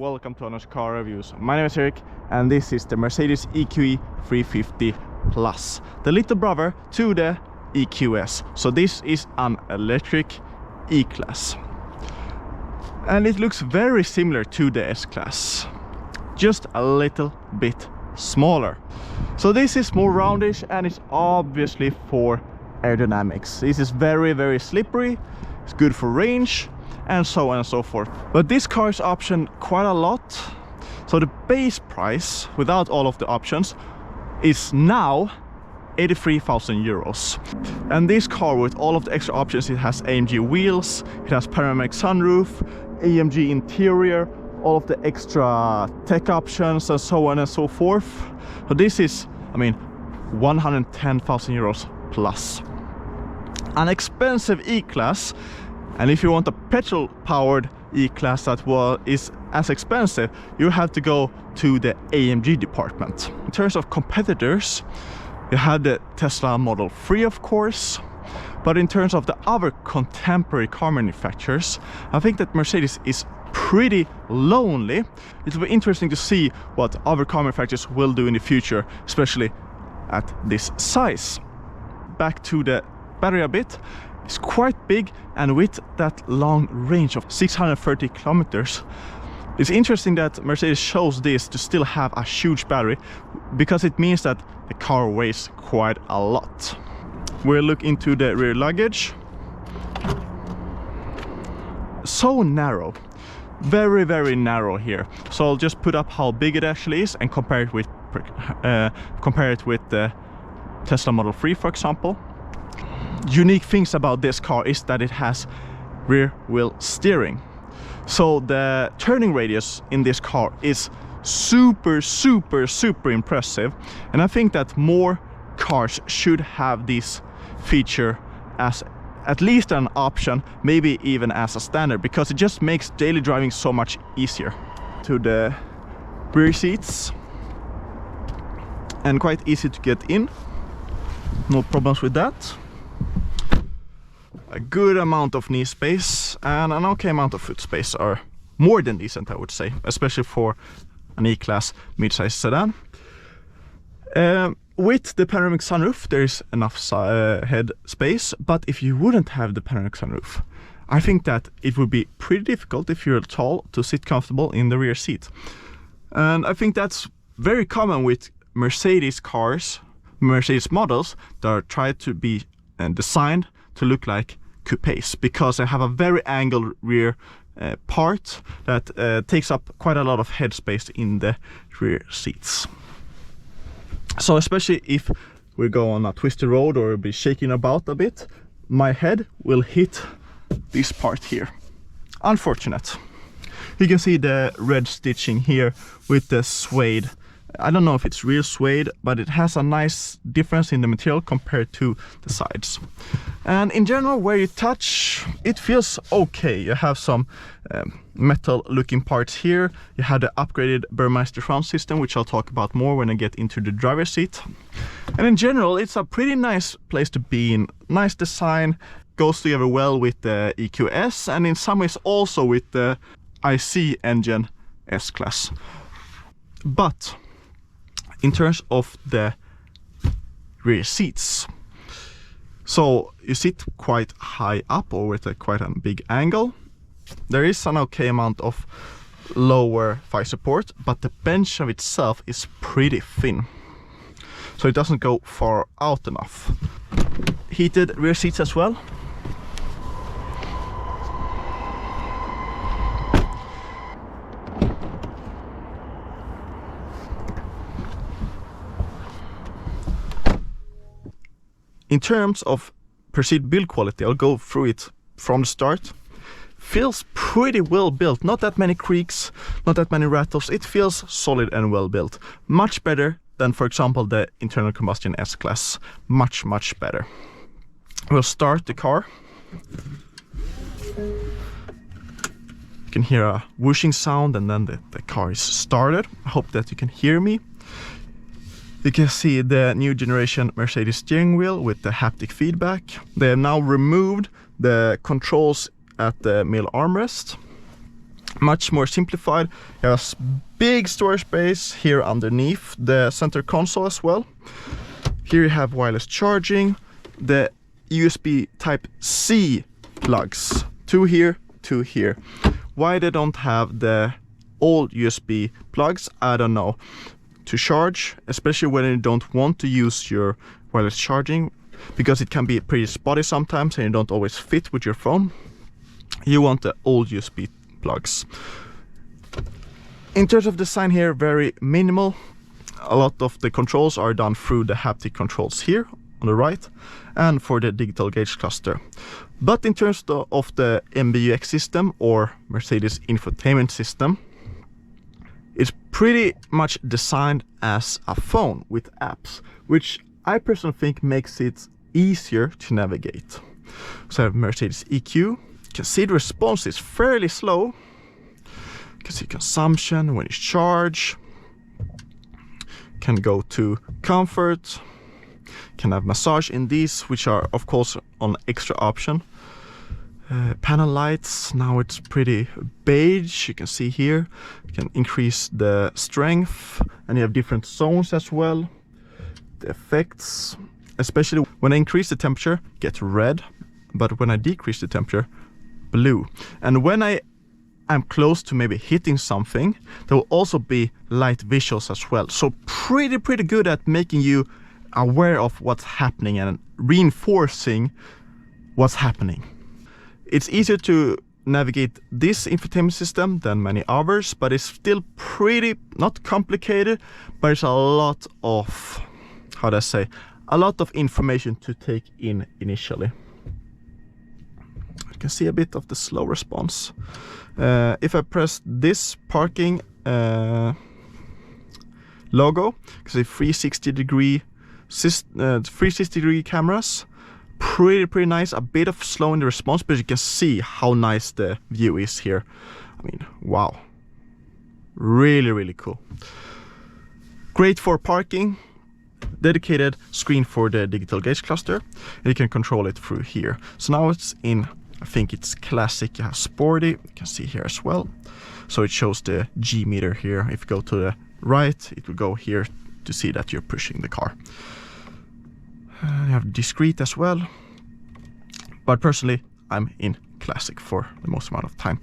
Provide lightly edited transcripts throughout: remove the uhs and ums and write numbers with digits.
welcome to Honest Car Reviews. My name is Eric and this is the Mercedes EQE 350 Plus, the little brother to the EQS. So this is an electric E-Class and it looks very similar to the S-Class, just a little bit smaller. So this is more roundish and it's obviously for aerodynamics. This is very slippery, it's good for range and so on and so forth. But this car is optioned quite a lot. So the base price without all of the options is now 83,000 euros. And this car with all of the extra options, it has AMG wheels, it has panoramic sunroof, AMG interior, all of the extra tech options and so on and so forth. So this is, I mean, 110,000 euros plus. An expensive E-Class, and if you want a petrol powered E-Class that is as expensive, you have to go to the AMG department. In terms of competitors, you have the Tesla Model 3 of course, but in terms of the other contemporary car manufacturers, I think that Mercedes is pretty lonely. It will be interesting to see what other car manufacturers will do in the future, especially at this size. Back to the battery a bit. It's quite big, and with that long range of 630 kilometers, it's interesting that Mercedes chose this to still have a huge battery, because it means that the car weighs quite a lot. We'll look into the rear luggage. So narrow, very narrow here. So I'll just put up how big it actually is and compare it with the Tesla Model 3, for example. Unique things about this car is that it has rear wheel steering. So the turning radius in this car is super impressive, and I think that more cars should have this feature as at least an option, maybe even as a standard, because it just makes daily driving so much easier. To the rear seats, and quite easy to get in, no problems with that. A good amount of knee space and an okay amount of foot space are more than decent, I would say, especially for an E-Class mid-size sedan. With the panoramic sunroof, there is enough head space, but if you wouldn't have the panoramic sunroof, I think that it would be pretty difficult if you're tall to sit comfortable in the rear seat. And I think that's very common with Mercedes cars, Mercedes models that are tried to be designed to look like coupes, because they have a very angled rear part that takes up quite a lot of headspace in the rear seats. So especially if we go on a twisty road or be shaking about a bit, my head will hit this part here. Unfortunate. You can see the red stitching here with the suede. I don't know if it's real suede, but it has a nice difference in the material compared to the sides. And in general, where you touch, it feels okay. You have some metal looking parts here. You have the upgraded Burmeister front system, which I'll talk about more when I get into the driver's seat. And in general, it's a pretty nice place to be in. Nice design, goes together well with the EQS, and in some ways also with the IC engine S-Class. But in terms of the rear seats, so you sit quite high up or with quite a big angle. There is an okay amount of lower thigh support, but the bench of itself is pretty thin, so it doesn't go far out enough. Heated rear seats as well. In terms of perceived build quality, I'll go through it from the start. Feels pretty well built, not that many creaks, not that many rattles. It feels solid and well built. Much better than, for example, the internal combustion S-Class. Much better. We'll start the car. You can hear a whooshing sound and then the car is started. I hope that you can hear me. You can see the new generation Mercedes steering wheel with the haptic feedback. They have now removed the controls at the middle armrest. much more simplified. You have a big storage space here underneath the center console as well. Here you have wireless charging, the USB Type-C plugs, 2 here, 2 here. Why they don't have the old USB plugs, I don't know. To charge, especially when you don't want to use your wireless charging, because it can be pretty spotty sometimes and you don't always fit with your phone, you want the old USB plugs. In terms of design here, very minimal. A lot of the controls are done through the haptic controls here on the right and for the digital gauge cluster. But in terms of the MBUX system or Mercedes Infotainment system, it's pretty much designed as a phone with apps, which I personally think makes it easier to navigate. So I have Mercedes EQ. You can see the response is fairly slow. You can see consumption when you charge. Can go to comfort. Can have massage in these, which are of course on extra option. Panel lights, now it's pretty beige, you can see here. You can increase the strength and you have different zones as well. The effects, especially when I increase the temperature, get red, but when I decrease the temperature, blue. And when I am close to maybe hitting something, there will also be light visuals as well. So pretty good at making you aware of what's happening and reinforcing what's happening. It's easier to navigate this infotainment system than many others, but it's still pretty, not complicated, but it's a lot of, how do I say, a lot of information to take in initially. You can see a bit of the slow response. If I press this parking logo, you can see 360-degree cameras. Pretty nice, a bit of slow in the response, but you can see how nice the view is here. I mean, wow, really cool. Great for parking. Dedicated screen for the digital gauge cluster, and you can control it through here. So now it's in, I think it's classic. You have sporty, you can see here as well. So it shows the G meter here. If you go to the right, it will go here to see that you're pushing the car. You have discrete as well, but personally I'm in classic for the most amount of time.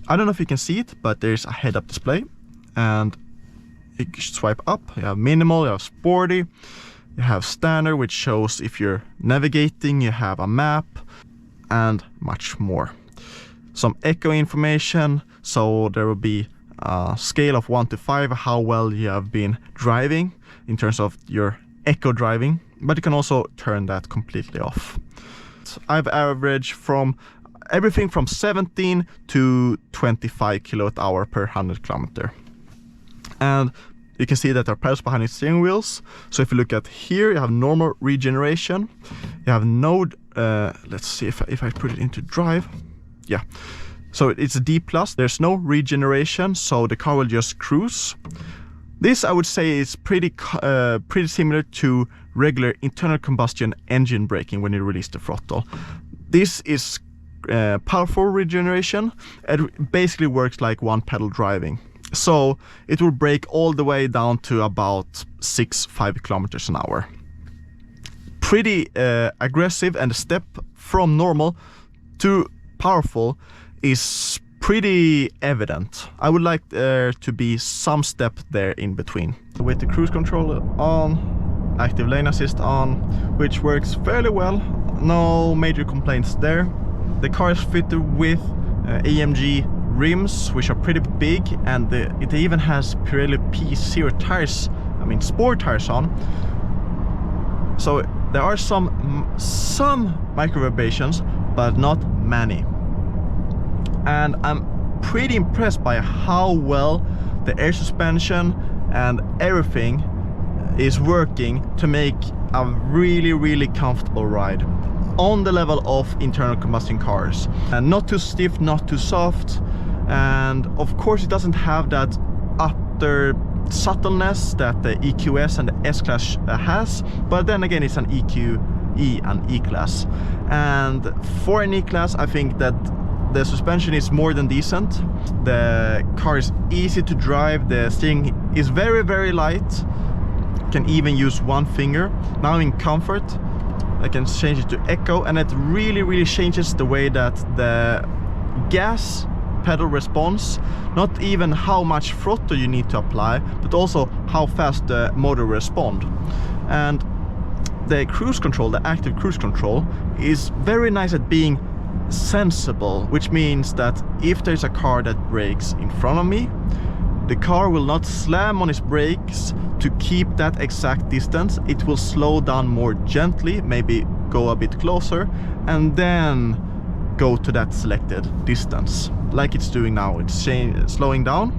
I don't know if you can see it, but there's a head-up display and you swipe up. You have minimal, you have sporty, you have standard, which shows if you're navigating, you have a map and much more. Some echo information, so there will be a scale of 1 to 5 how well you have been driving in terms of your echo driving, but you can also turn that completely off. I've averaged from everything from 17 to 25 kWh per 100 km. And you can see that there are pedals behind the steering wheels. So if you look at here, you have normal regeneration. You have no, let's see if I put it into drive. Yeah, so it's a D+. There's no regeneration, so the car will just cruise. This, I would say, is pretty similar to regular internal combustion engine braking when you release the throttle. This is powerful regeneration. It basically works like one pedal driving. So it will brake all the way down to about 5 kilometers an hour. Pretty aggressive, and the step from normal to powerful is pretty evident. I would like there to be some step there in between. With the cruise control on, active lane assist on, which works fairly well. No major complaints there. The car is fitted with AMG rims, which are pretty big, and it even has Pirelli P0 tires, I mean sport tires on. So there are some micro vibrations, but not many. And I'm pretty impressed by how well the air suspension and everything is working to make a really comfortable ride on the level of internal combustion cars, and not too stiff, not too soft. And of course it doesn't have that utter subtleness that the EQS and the S-Class has, but then again it's an EQE and E-Class, and for an E-Class I think that the suspension is more than decent. The car is easy to drive. The steering is very, very light. Can even use one finger. Now in comfort, I can change it to echo, and it really, really changes the way that the gas pedal responds. Not even how much throttle you need to apply, but also how fast the motor responds. And the cruise control, the active cruise control, is very nice at being sensible, which means that if there's a car that brakes in front of me, the car will not slam on its brakes to keep that exact distance. It will slow down more gently, maybe go a bit closer, and then go to that selected distance, like it's doing now. It's slowing down,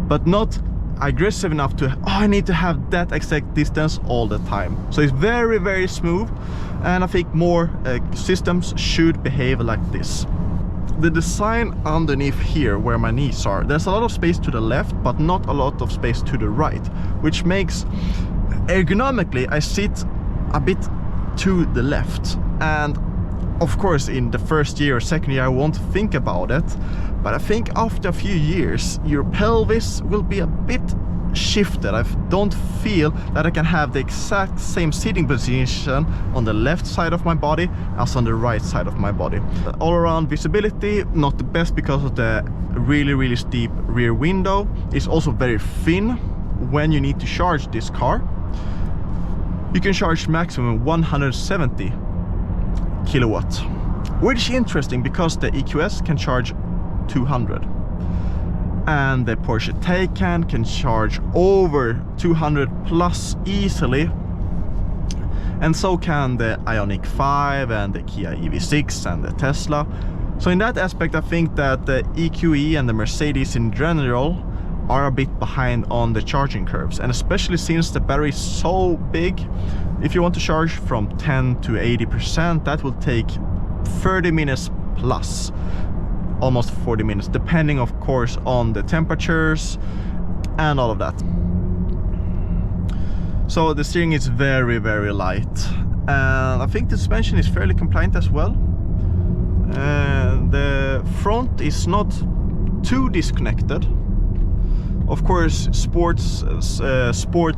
but not aggressive enough to, I need to have that exact distance all the time. So it's very, very smooth, and I think more systems should behave like this. The design underneath here, where my knees are, there's a lot of space to the left, but not a lot of space to the right, which makes ergonomically I sit a bit to the left. And of course, in the first year or second year, I won't think about it, but I think after a few years, your pelvis will be a bit shifted. I don't feel that I can have the exact same sitting position on the left side of my body as on the right side of my body. All around visibility, not the best because of the really, really steep rear window. It's also very thin when you need to charge this car. You can charge maximum 170 kilowatt, which is interesting because the EQS can charge 200, and the Porsche Taycan can charge over 200 plus easily, and so can the Ioniq 5 and the Kia EV6 and the Tesla. So in that aspect, I think that the EQE and the Mercedes in general are a bit behind on the charging curves, and especially since the battery is so big. If you want to charge from 10 to 80%, that will take 30 minutes plus, almost 40 minutes, depending of course on the temperatures and all of that. So the steering is very, very light, and I think the suspension is fairly compliant as well. And the front is not too disconnected. Of course, sport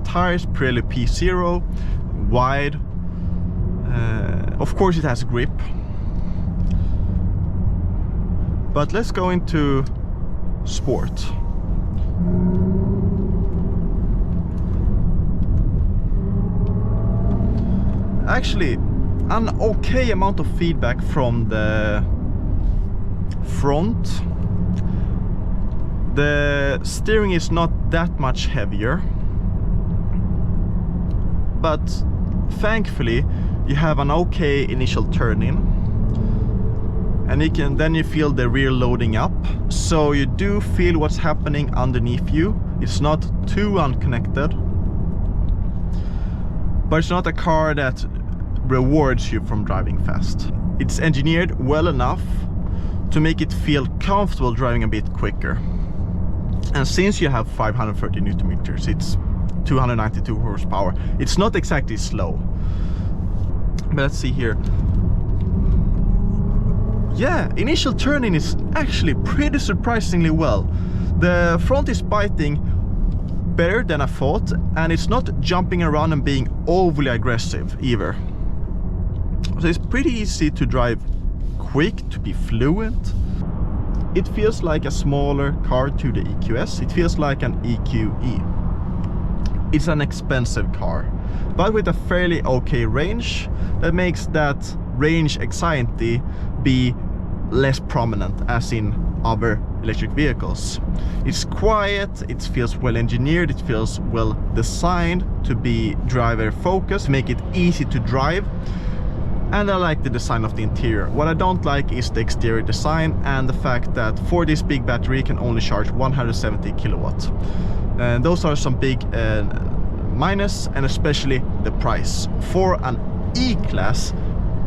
tires, Pirelli P0, wide. Of course it has grip. But let's go into sport. Actually, an okay amount of feedback from the front. The steering is not that much heavier, but thankfully you have an okay initial turn-in, and then you feel the rear loading up, so you do feel what's happening underneath you. It's not too unconnected, but it's not a car that rewards you from driving fast. It's engineered well enough to make it feel comfortable driving a bit quicker. And since you have 530 Newton meters, it's 292 horsepower. It's not exactly slow. But let's see here. Yeah, initial turn-in is actually pretty surprisingly well. The front is biting better than I thought, and it's not jumping around and being overly aggressive either. So it's pretty easy to drive quick, to be fluent. It feels like a smaller car to the EQS. It feels like an EQE. It's an expensive car, but with a fairly okay range that makes that range anxiety be less prominent as in other electric vehicles. It's quiet, it feels well engineered, it feels well designed to be driver focused, make it easy to drive. And I like the design of the interior. What I don't like is the exterior design and the fact that for this big battery it can only charge 170 kilowatts. And those are some big minus, and especially the price. For an E-Class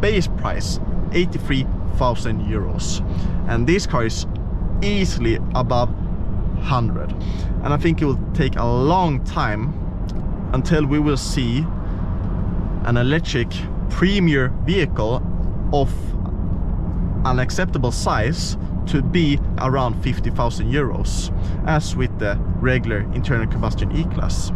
base price, 83,000 euros. And this car is easily above 100. And I think it will take a long time until we will see an electric premier vehicle of an acceptable size to be around 50,000 euros, as with the regular internal combustion E-Class.